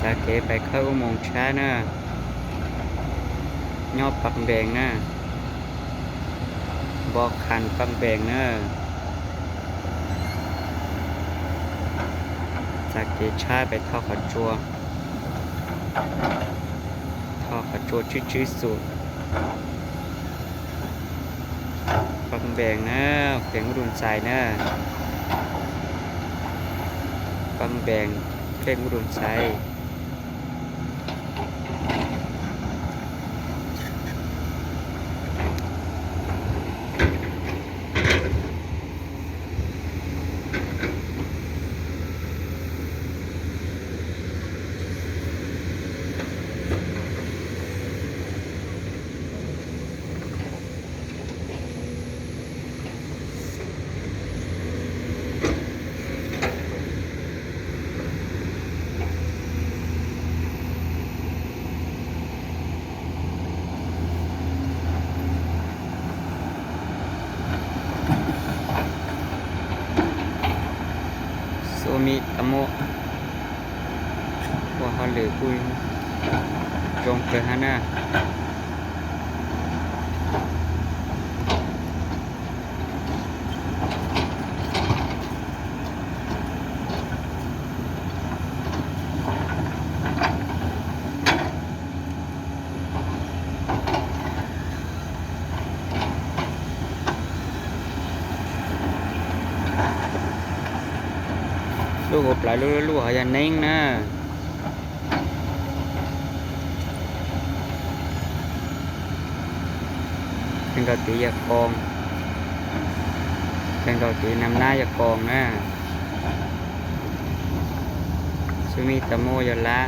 จากเกไปเข้าอุโมงค์ช้านะยอดปักแดงนะบอกขันปักแดงนะจากเกช้าไปท่อขจัวชื่อสุดปักแดงนะเพียงรุนใจนะปักแดงเพียงรุนใจโซมิตะโมว่าเขาเหลือคุยจงเกิดฮะนะลูกอบหลายลูกหายันเน่งนะเป็นเกาตียากองเป็นเกาตีนำหน้ายากองนะซูมิตะโมยละ